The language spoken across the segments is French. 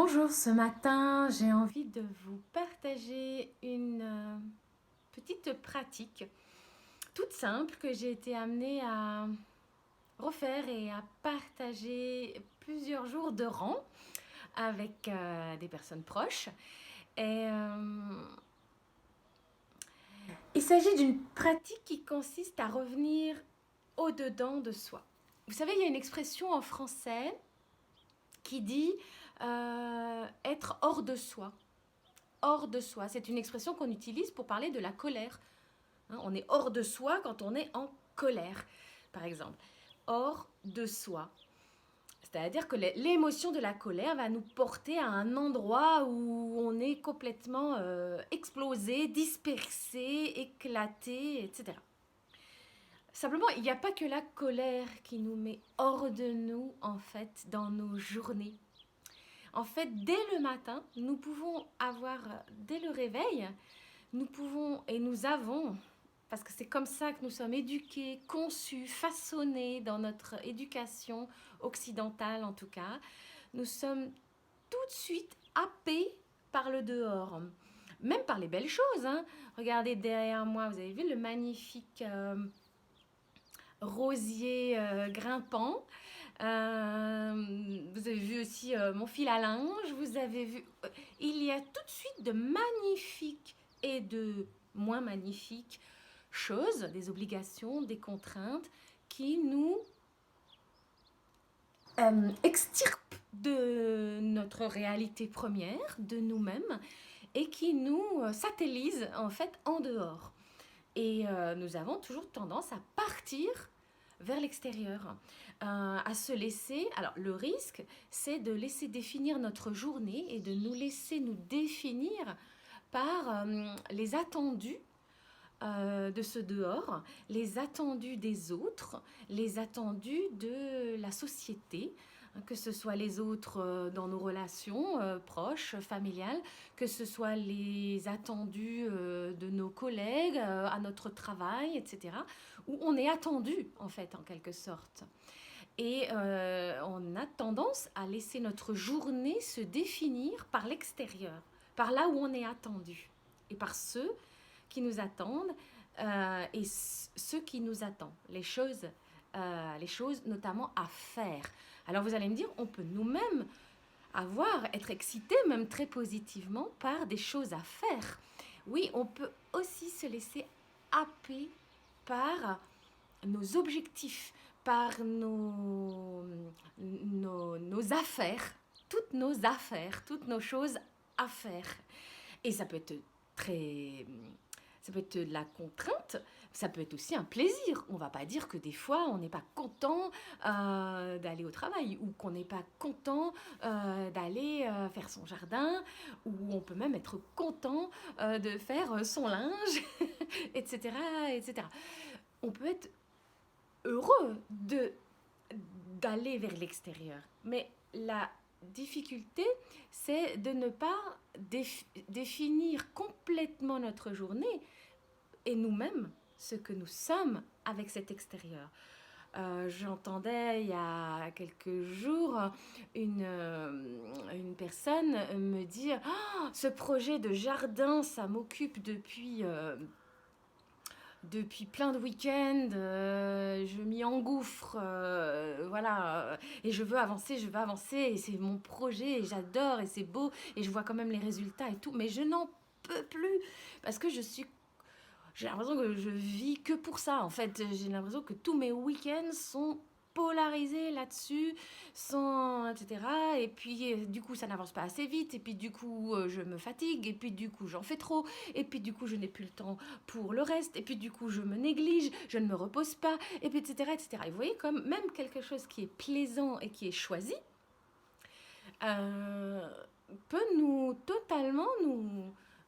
Bonjour, ce matin, j'ai envie de vous partager une petite pratique toute simple que j'ai été amenée à refaire et à partager plusieurs jours de rang avec des personnes proches. Et il s'agit d'une pratique qui consiste à revenir au-dedans de soi. Vous savez, il y a une expression en français qui dit être hors de soi. Hors de soi. C'est une expression qu'on utilise pour parler de la colère. On est hors de soi quand on est en colère, par exemple. Hors de soi. C'est-à-dire que l'émotion de la colère va nous porter à un endroit où on est complètement explosé, dispersé, éclaté, etc. Simplement, il n'y a pas que la colère qui nous met hors de nous, en fait, dans nos journées. En fait, dès le matin, nous pouvons avoir, dès le réveil, nous pouvons et nous avons, parce que c'est comme ça que nous sommes éduqués, conçus, façonnés dans notre éducation occidentale en tout cas, nous sommes tout de suite happés par le dehors, même par les belles choses. Regardez derrière moi, vous avez vu le magnifique rosier grimpant. Vous avez vu aussi mon fil à linge. Vous avez vu. Il y a tout de suite de magnifiques et de moins magnifiques choses, des obligations, des contraintes qui nous extirpent de notre réalité première, de nous-mêmes, et qui nous satellisent en fait en dehors. Et nous avons toujours tendance à partir vers l'extérieur, à se laisser. Alors le risque, c'est de laisser définir notre journée et de nous laisser nous définir par les attendus de ce dehors, les attendus des autres, les attendus de la société, que ce soit les autres dans nos relations proches, familiales, que ce soit les attendus de nos collègues à notre travail, etc., où on est attendu en fait en quelque sorte. Et on a tendance à laisser notre journée se définir par l'extérieur, par là où on est attendu, et par ceux qui nous attendent et ceux qui nous attendent, les choses notamment à faire. Alors vous allez me dire, on peut nous-mêmes être excités, même très positivement, par des choses à faire. Oui, on peut aussi se laisser happer par nos objectifs, par nos affaires, toutes nos choses à faire. Et ça peut être très... Ça peut être de la contrainte, ça peut être aussi un plaisir. On ne va pas dire que des fois on n'est pas content d'aller au travail ou qu'on n'est pas content d'aller faire son jardin ou on peut même être content de faire son linge, etc., etc. On peut être heureux d'aller vers l'extérieur, mais la difficulté, c'est de ne pas définir complètement notre journée et nous-mêmes ce que nous sommes avec cet extérieur. J'entendais il y a quelques jours une personne me dire oh, ce projet de jardin, ça m'occupe depuis plein de week-ends, je m'y engouffre, voilà, et je veux avancer, et c'est mon projet, et j'adore, et c'est beau, et je vois quand même les résultats et tout, mais je n'en peux plus, parce que j'ai l'impression que je vis que pour ça, en fait, j'ai l'impression que tous mes week-ends sont polarisés là-dessus, sans, etc. Et puis, du coup, ça n'avance pas assez vite. Et puis, du coup, je me fatigue. Et puis, du coup, j'en fais trop. Et puis, du coup, je n'ai plus le temps pour le reste. Et puis, du coup, je me néglige. Je ne me repose pas. Et puis, etc., etc. Et vous voyez, comme même quelque chose qui est plaisant et qui est choisi, euh, peut nous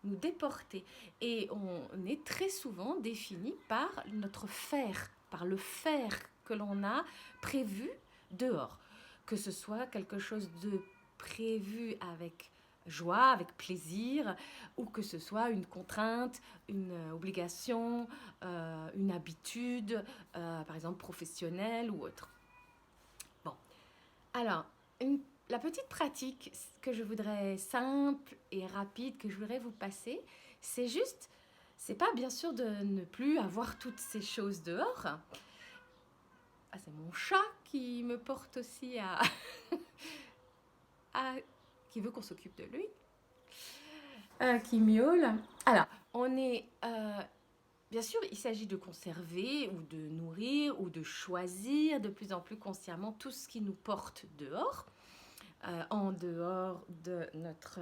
déporter. Et on est très souvent défini par notre faire, par le faire que l'on a prévu dehors. Que ce soit quelque chose de prévu avec joie, avec plaisir, ou que ce soit une contrainte, une obligation, une habitude, par exemple professionnelle ou autre. Bon, alors, la petite pratique que je voudrais simple et rapide, que je voudrais vous passer, c'est juste, c'est pas bien sûr de ne plus avoir toutes ces choses dehors. Ah, c'est mon chat qui me porte aussi à qui veut qu'on s'occupe de lui, qui miaule. Alors, on est bien sûr, il s'agit de conserver ou de nourrir ou de choisir de plus en plus consciemment tout ce qui nous porte dehors, en dehors de notre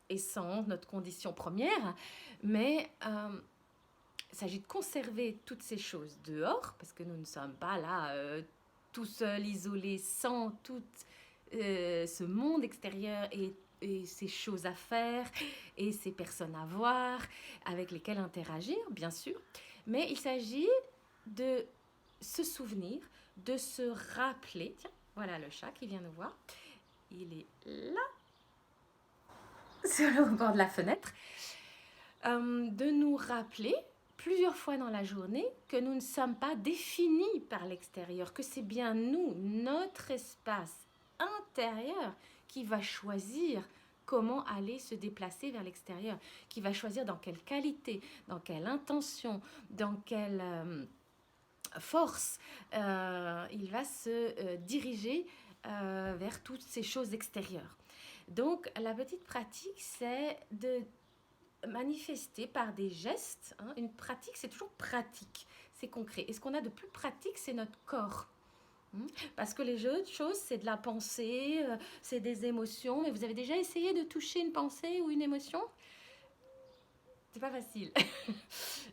essence, notre condition première, mais il s'agit de conserver toutes ces choses dehors, parce que nous ne sommes pas là tout seuls, isolés, sans tout ce monde extérieur et ces choses à faire et ces personnes à voir, avec lesquelles interagir, bien sûr. Mais il s'agit de se souvenir, de se rappeler. Tiens, voilà le chat qui vient nous voir. Il est là, sur le bord de la fenêtre. De nous rappeler plusieurs fois dans la journée que nous ne sommes pas définis par l'extérieur, que c'est bien nous, notre espace intérieur qui va choisir comment aller se déplacer vers l'extérieur, qui va choisir dans quelle qualité, dans quelle intention, dans quelle force il va se diriger vers toutes ces choses extérieures. Donc la petite pratique, c'est de manifester par des gestes. Hein. Une pratique, c'est toujours pratique, c'est concret. Et ce qu'on a de plus pratique, c'est notre corps. Parce que les autres choses, c'est de la pensée, c'est des émotions. Mais vous avez déjà essayé de toucher une pensée ou une émotion? C'est pas facile.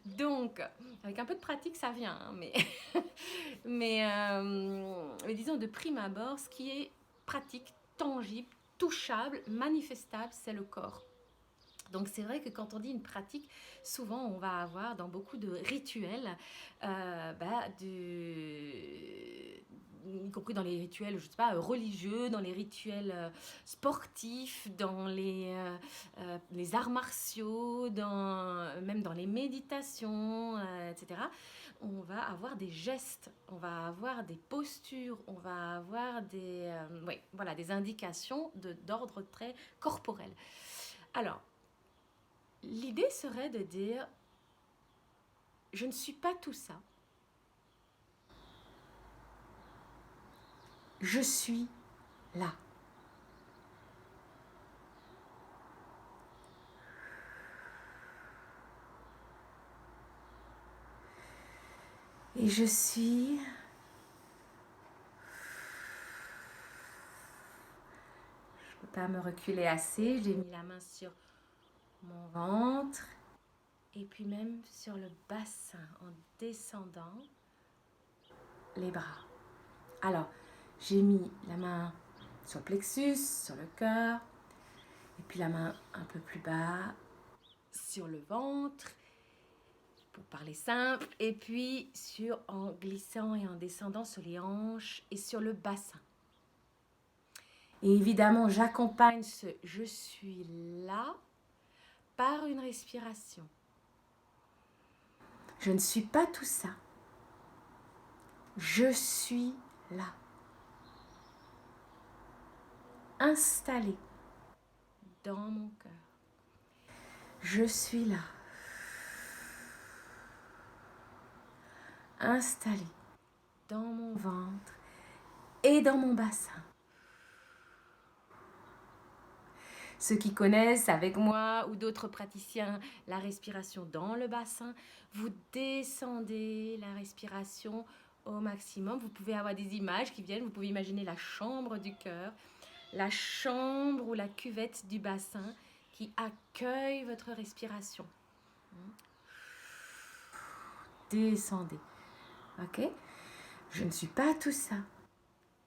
Donc, avec un peu de pratique, ça vient. Hein, mais disons, de prime abord, ce qui est pratique, tangible, touchable, manifestable, c'est le corps. Donc c'est vrai que quand on dit une pratique, souvent on va avoir dans beaucoup de rituels, y compris dans les rituels, je sais pas, religieux, dans les rituels sportifs, dans les arts martiaux, même dans les méditations, etc. On va avoir des gestes, on va avoir des postures, on va avoir des indications d'ordre très corporel. Alors, l'idée serait de dire, je ne suis pas tout ça. Je suis là. Et je suis... Je ne peux pas me reculer assez. J'ai mis la main sur mon ventre et puis même sur le bassin en descendant les bras. Alors, j'ai mis la main sur le plexus, sur le cœur, et puis la main un peu plus bas sur le ventre, pour parler simple, et puis en glissant et en descendant sur les hanches et sur le bassin. Et évidemment, j'accompagne ce « je suis là » par une respiration. Je ne suis pas tout ça. Je suis là. Installé dans mon cœur. Je suis là. Installé dans mon ventre et dans mon bassin. Ceux qui connaissent avec moi ou d'autres praticiens la respiration dans le bassin, vous descendez la respiration au maximum. Vous pouvez avoir des images qui viennent, vous pouvez imaginer la chambre du cœur, la chambre ou la cuvette du bassin qui accueille votre respiration. Descendez. Ok? Je ne suis pas tout ça.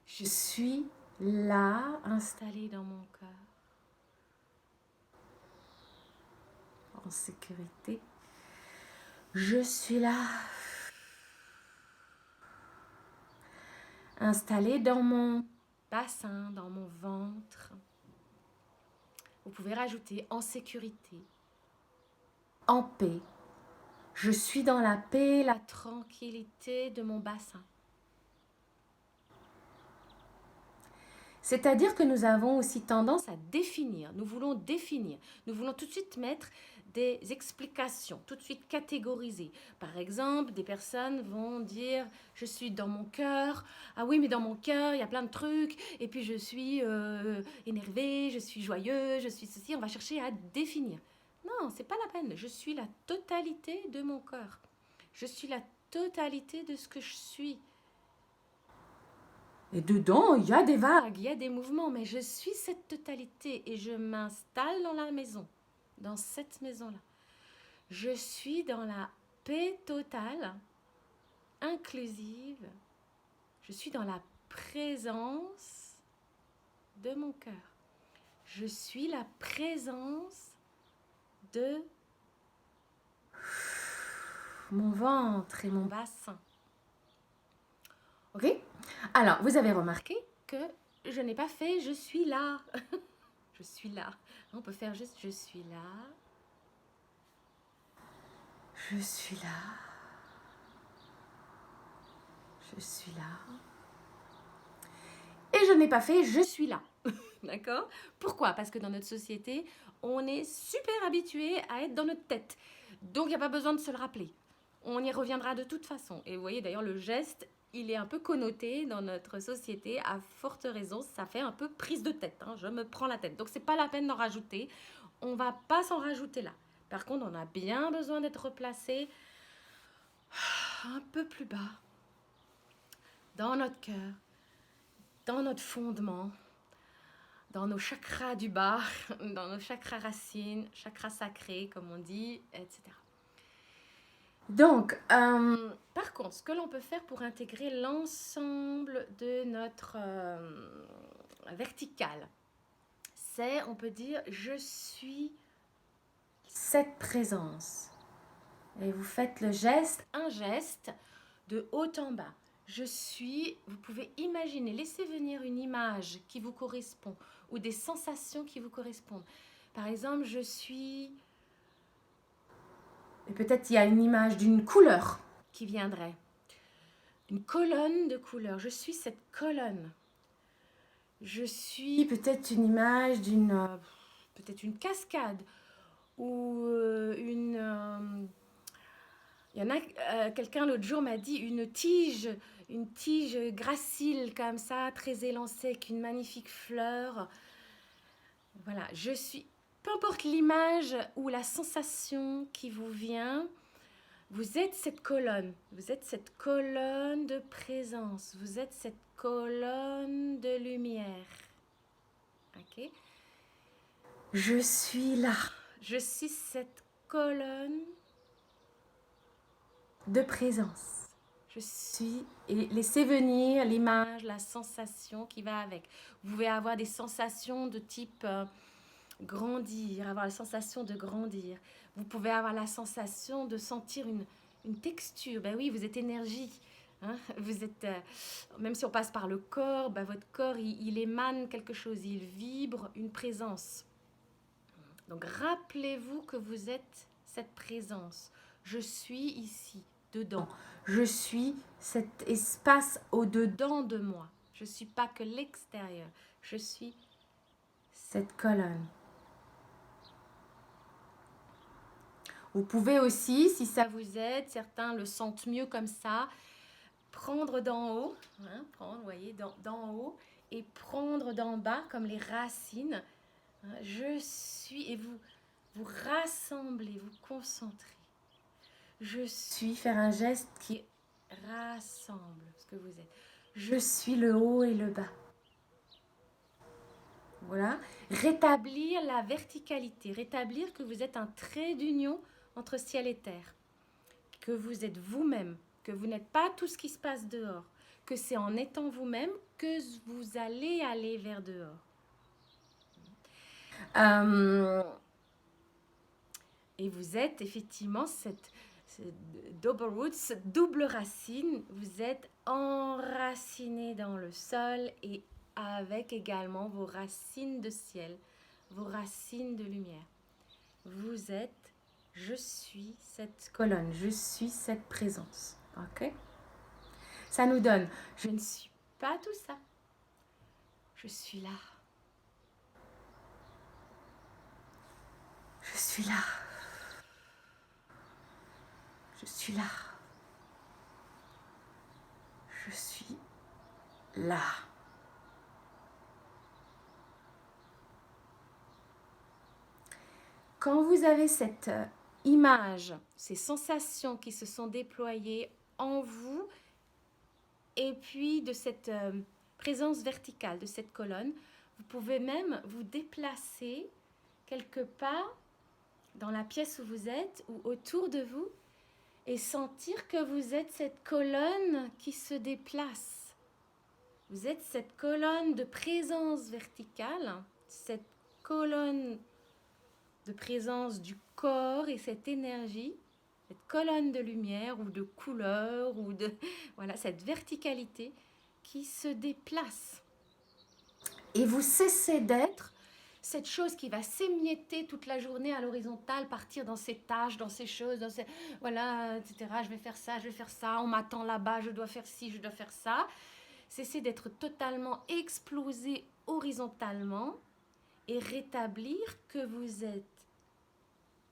Je suis là, installée dans mon cœur. En sécurité. Je suis là. Installée dans mon bassin, dans mon ventre. Vous pouvez rajouter en sécurité, en paix. Je suis dans la paix, la tranquillité de mon bassin. C'est-à-dire que nous avons aussi tendance à définir. Nous voulons définir. Nous voulons tout de suite mettre des explications, tout de suite catégoriser. Par exemple, des personnes vont dire je suis dans mon cœur. Ah oui, mais dans mon cœur, il y a plein de trucs. Et puis je suis énervée, je suis joyeux, je suis ceci. On va chercher à définir. Non, c'est pas la peine. Je suis la totalité de mon cœur. Je suis la totalité de ce que je suis. Et dedans, il y a des vagues, il y a des mouvements, mais je suis cette totalité et je m'installe dans la maison, dans cette maison-là. Je suis dans la paix totale, inclusive. Je suis dans la présence de mon cœur. Je suis la présence de mon ventre et mon bassin. Ok? Alors, vous avez remarqué que je n'ai pas fait je suis là. Je suis là. On peut faire juste je suis là. Je suis là. Je suis là. Et je n'ai pas fait je suis là. D'accord? Pourquoi? Parce que dans notre société, on est super habitué à être dans notre tête. Donc, il n'y a pas besoin de se le rappeler. On y reviendra de toute façon. Et vous voyez d'ailleurs, le geste, il est un peu connoté dans notre société. À forte raison, ça fait un peu prise de tête. Hein. Je me prends la tête. Donc, c'est pas la peine d'en rajouter. On va pas s'en rajouter là. Par contre, on a bien besoin d'être replacé un peu plus bas, dans notre cœur, dans notre fondement, dans nos chakras du bas, dans nos chakras racines, chakras sacrés, comme on dit, etc. Donc, par contre, ce que l'on peut faire pour intégrer l'ensemble de notre verticale, c'est, on peut dire, je suis cette présence. Et vous faites le geste, un geste de haut en bas. Je suis, vous pouvez imaginer, laissez venir une image qui vous correspond ou des sensations qui vous correspondent. Par exemple, je suis... Et peut-être il y a une image d'une couleur qui viendrait. Une colonne de couleurs. Je suis cette colonne. Je suis peut-être une image d'une... peut-être une cascade ou une... il y en a, quelqu'un l'autre jour m'a dit une tige gracile comme ça, très élancée, avec une magnifique fleur. Voilà, je suis, peu importe l'image ou la sensation qui vous vient, vous êtes cette colonne de présence, vous êtes cette colonne de lumière. Ok? Je suis là, je suis cette colonne de présence. Je suis, et laissez venir l'image, la sensation qui va avec. Vous pouvez avoir des sensations de type grandir, avoir la sensation de grandir. Vous pouvez avoir la sensation de sentir une texture. Ben oui, vous êtes énergie. Hein? Vous êtes, même si on passe par le corps, ben votre corps, il émane quelque chose, il vibre une présence. Donc rappelez-vous que vous êtes cette présence. Je suis ici, dedans. Je suis cet espace au-dedans de moi. Je ne suis pas que l'extérieur. Je suis cette colonne. Vous pouvez aussi, si ça vous aide, certains le sentent mieux comme ça, prendre d'en haut, hein, prendre, vous voyez, d'en haut, et prendre d'en bas comme les racines. Hein, je suis, et vous rassemblez, vous concentrez. Je suis, faire un geste qui rassemble ce que vous êtes. Je suis le haut et le bas. Voilà. Rétablir la verticalité. Rétablir que vous êtes un trait d'union entre ciel et terre. Que vous êtes vous-même. Que vous n'êtes pas tout ce qui se passe dehors. Que c'est en étant vous-même que vous allez aller vers dehors. Et vous êtes effectivement cette double roots, double racine. Vous êtes enraciné dans le sol et avec également vos racines de ciel, vos racines de lumière. Vous êtes, je suis cette colonne, je suis cette présence. Ok? Ça nous donne, je ne suis pas tout ça. Je suis là. Je suis là. Je suis là. Je suis là. Quand vous avez cette image, ces sensations qui se sont déployées en vous, et puis de cette présence verticale de cette colonne, vous pouvez même vous déplacer quelque part dans la pièce où vous êtes ou autour de vous et sentir que vous êtes cette colonne qui se déplace. Vous êtes cette colonne de présence verticale, cette colonne de présence du corps et cette énergie, cette colonne de lumière ou de couleur ou de voilà, cette verticalité qui se déplace. Et vous cessez d'être cette chose qui va s'émietter toute la journée à l'horizontale, partir dans ses tâches, dans ses choses, dans ses, voilà, etc. Je vais faire ça, on m'attend là-bas, je dois faire ci, je dois faire ça. Cessez d'être totalement explosé horizontalement et rétablir que vous êtes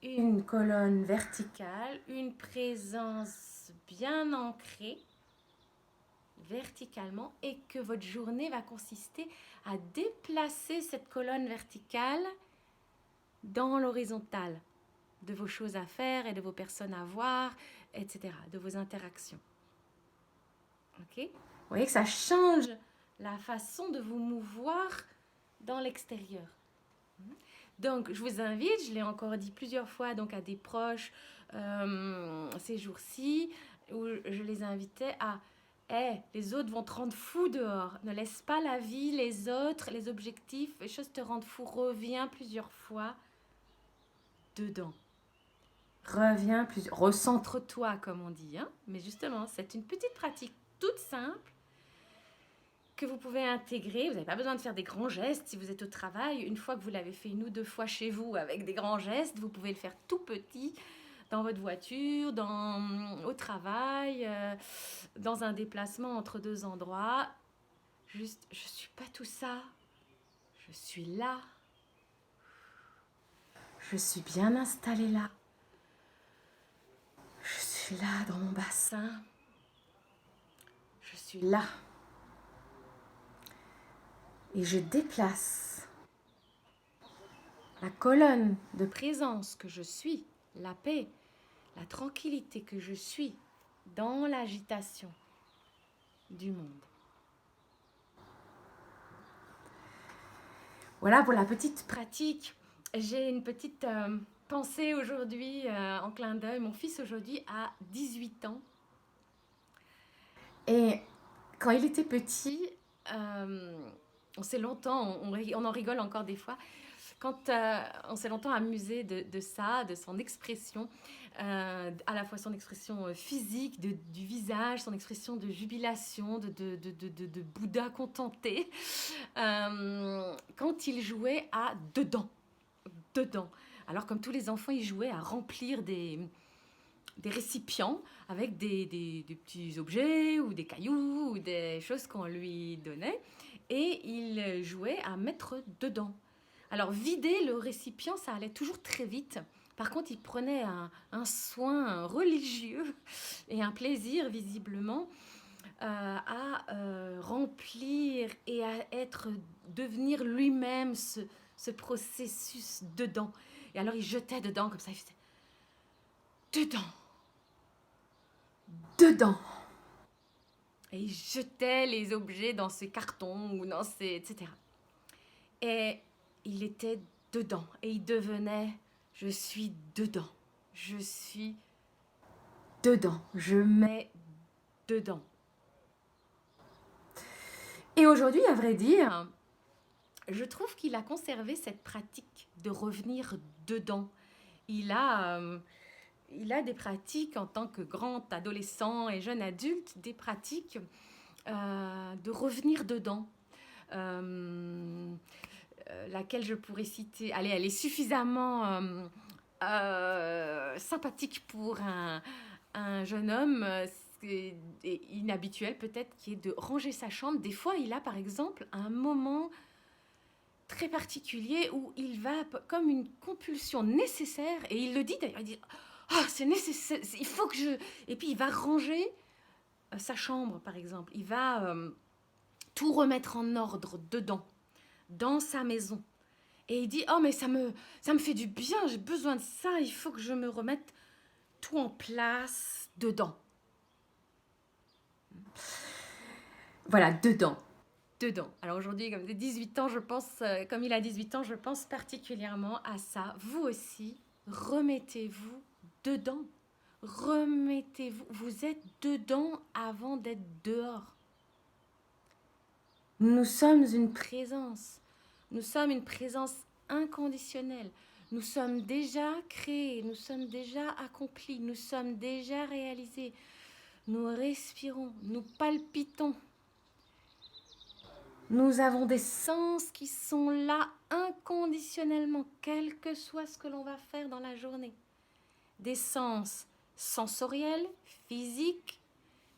une colonne verticale, une présence bien ancrée verticalement et que votre journée va consister à déplacer cette colonne verticale dans l'horizontale de vos choses à faire et de vos personnes à voir, etc., de vos interactions. Ok ? Vous voyez que ça change la façon de vous mouvoir dans l'extérieur. Donc, je vous invite, je l'ai encore dit plusieurs fois, donc à des proches ces jours-ci, où je les invitais à les autres vont te rendre fou dehors. Ne laisse pas la vie, les autres, les objectifs, les choses te rendent fou. Reviens plusieurs fois dedans. Reviens plusieurs... Recentre-toi, comme on dit. Hein. Mais justement, c'est une petite pratique toute simple que vous pouvez intégrer. Vous n'avez pas besoin de faire des grands gestes si vous êtes au travail. Une fois que vous l'avez fait 1 ou 2 fois chez vous avec des grands gestes, vous pouvez le faire tout petit dans votre voiture, au travail, dans un déplacement entre 2 endroits. Juste, je ne suis pas tout ça. Je suis là. Je suis bien installée là. Je suis là dans mon bassin. Je suis là. Et je déplace la colonne de présence que je suis, la paix, la tranquillité que je suis dans l'agitation du monde. Voilà pour la petite pratique. J'ai une petite pensée aujourd'hui en clin d'œil. Mon fils aujourd'hui a 18 ans. Et quand il était petit, on s'est longtemps, on en rigole encore des fois, quand on s'est longtemps amusé de ça, de son expression, à la fois son expression physique, du visage, son expression de jubilation, de Bouddha contenté, quand il jouait à dedans. Alors comme tous les enfants, il jouait à remplir des récipients avec des petits objets ou des cailloux ou des choses qu'on lui donnait et il jouait à mettre dedans. Alors vider le récipient, ça allait toujours très vite. Par contre, il prenait un soin religieux et un plaisir visiblement à remplir et à devenir lui-même ce processus dedans. Et alors il jetait dedans comme ça, il faisait dedans. Et il jetait les objets dans ses cartons ou dans ses... etc. Et il était dedans. Et il devenait, je suis dedans. Je suis dedans. Je mets dedans. Et aujourd'hui, à vrai dire, je trouve qu'il a conservé cette pratique de revenir dedans. Il a des pratiques en tant que grand adolescent et jeune adulte, des pratiques de revenir dedans. Laquelle je pourrais citer. Allez, elle est suffisamment sympathique pour un jeune homme. inhabituel peut-être, qui est de ranger sa chambre. Des fois, il a par exemple un moment très particulier où il va comme une compulsion nécessaire, et il le dit d'ailleurs, il dit ah, c'est nécessaire, il faut que je... Et puis il va ranger sa chambre par exemple, il va tout remettre en ordre dedans, dans sa maison. Et il dit oh mais ça me fait du bien, j'ai besoin de ça, il faut que je me remette tout en place dedans. Voilà, dedans. Dedans. Alors aujourd'hui, comme il a 18 ans, comme il a 18 ans, je pense particulièrement à ça. Vous aussi, remettez-vous dedans. Remettez-vous. Vous êtes dedans avant d'être dehors. Nous sommes une présence. Nous sommes une présence inconditionnelle. Nous sommes déjà créés, nous sommes déjà accomplis, nous sommes déjà réalisés. Nous respirons, nous palpitons. Nous avons des sens qui sont là inconditionnellement, quel que soit ce que l'on va faire dans la journée. Des sens sensoriels, physiques,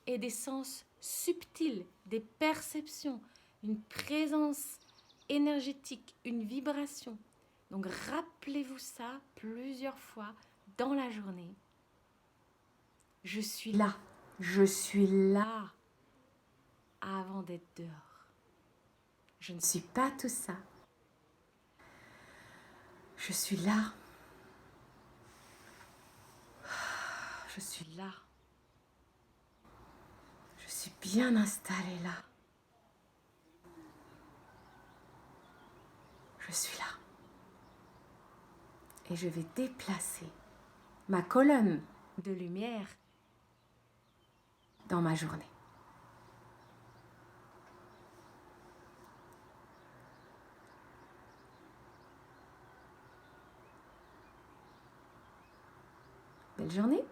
et des sens subtils, des perceptions, une présence énergétique, une vibration. Donc rappelez-vous ça plusieurs fois dans la journée. Je suis là avant d'être dehors. Je ne suis pas tout ça. Je suis là. Je suis là. Je suis bien installée là. Je suis là. Et je vais déplacer ma colonne de lumière dans ma journée. Belle journée!